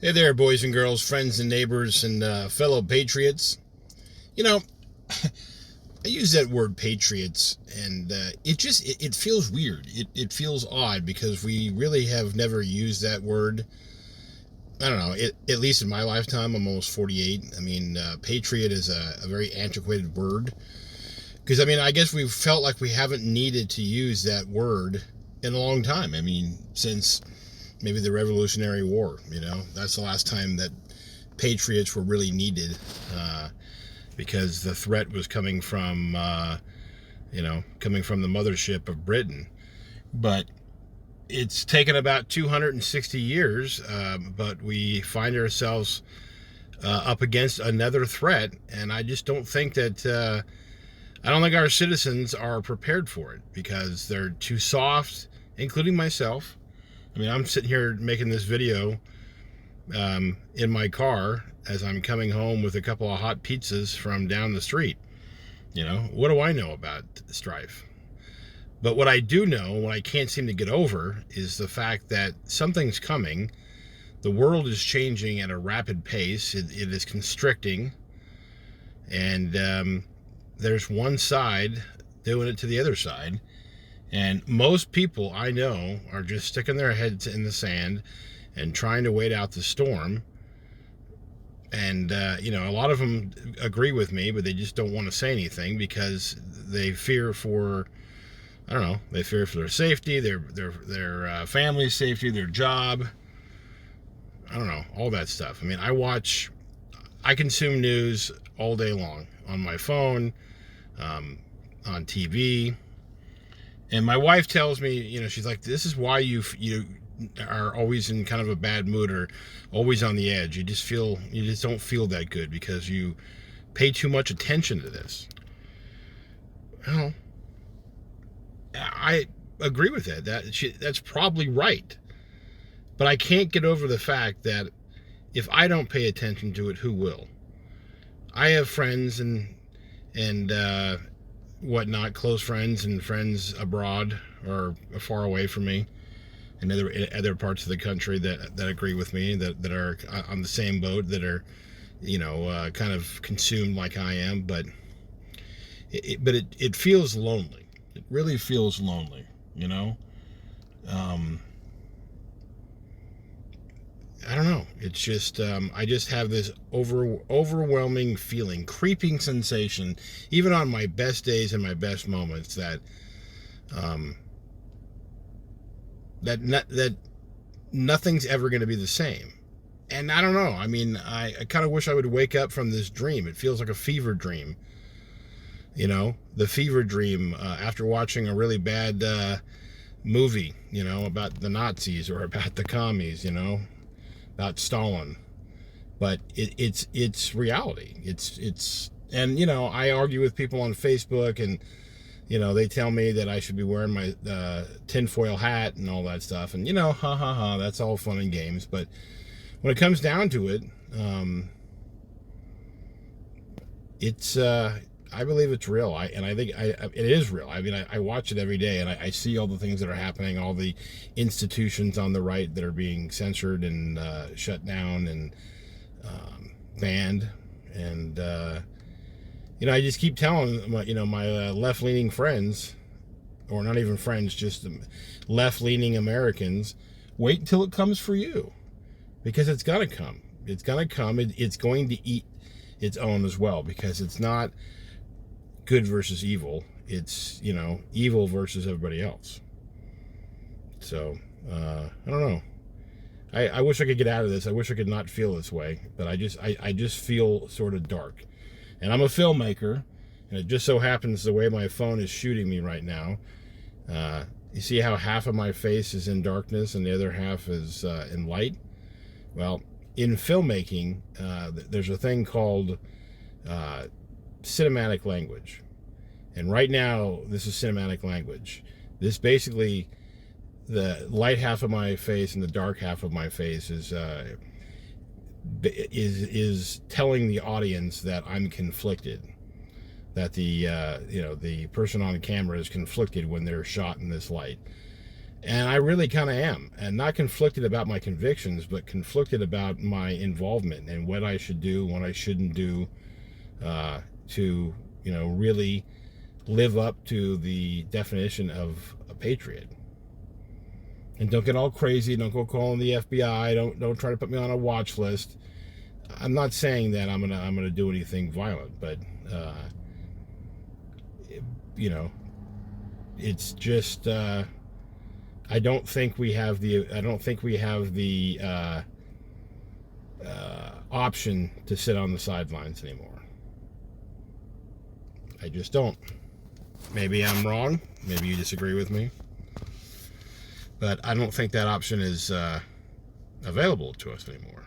Hey there, boys and girls, friends and neighbors, and fellow patriots. You know, I use that word patriots, and it feels weird. It feels odd because we really have never used that word. I don't know. At least in my lifetime, I'm almost 48. I mean, patriot is a very antiquated word because I guess we've felt like we haven't needed to use that word in a long time. I mean, since maybe the Revolutionary War. That's the last time that patriots were really needed, because the threat was coming from the mothership of Britain. But it's taken about 260 years, but we find ourselves up against another threat, and I just don't think that. I don't think our citizens are prepared for it because they're too soft, including myself. I'm sitting here making this video in my car as I'm coming home with a couple of hot pizzas from down the street. What do I know about strife? But what I do know, what I can't seem to get over, is the fact that something's coming. The world is changing at a rapid pace. It is constricting. And there's one side doing it to the other side. And most people I know are just sticking their heads in the sand and trying to wait out the storm. And, a lot of them agree with me, but they just don't want to say anything because they fear for, I don't know, they fear for their safety, their family's safety, their job. I don't know, all that stuff. I consume news all day long on my phone, on TV. And my wife tells me, she's like, this is why you are always in kind of a bad mood or always on the edge. You just don't feel that good because you pay too much attention to this. Well, I agree with that. That's probably right. But I can't get over the fact that if I don't pay attention to it, who will? I have friends and whatnot, close friends and friends abroad or far away from me, and other parts of the country that agree with me, that are on the same boat, that are kind of consumed like I am. But it feels lonely. It really feels lonely. I don't know. It's just I just have this overwhelming feeling, creeping sensation, even on my best days and my best moments, that um, that nothing's ever going to be the same. And I don't know. I kind of wish I would wake up from this dream. It feels like a fever dream. The fever dream after watching a really bad movie, about the Nazis or about the commies, about Stalin. But it's reality. And I argue with people on Facebook, and they tell me that I should be wearing my tinfoil hat and all that stuff, and ha ha ha, that's all fun and games. But when it comes down to it, it's I believe it's real. I think it is real. I watch it every day, and I see all the things that are happening, all the institutions on the right that are being censored and shut down and banned. And I just keep telling my left-leaning friends, or not even friends, just left-leaning Americans, wait until it comes for you, because it's gonna come. It's gonna come. It's going to eat its own as well, because it's not good versus evil. It's evil versus everybody else. So I don't know. I wish I could get out of this. I wish I could not feel this way, but I just feel sort of dark. And I'm a filmmaker, and it just so happens the way my phone is shooting me right now. You see how half of my face is in darkness and the other half is in light? Well, in filmmaking, there's a thing called cinematic language. And right now, this is cinematic language. This basically, the light half of my face and the dark half of my face is telling the audience that I'm conflicted, that the person on the camera is conflicted when they're shot in this light. And I really kind of am, and not conflicted about my convictions, but conflicted about my involvement and what I should do, what I shouldn't do, to, really live up to the definition of a patriot. And don't get all crazy. Don't go calling the FBI. Don't try to put me on a watch list. I'm not saying that I'm gonna do anything violent, but it's just. I don't think we have the option to sit on the sidelines anymore. I just don't. Maybe I'm wrong. Maybe you disagree with me. But I don't think that option is available to us anymore.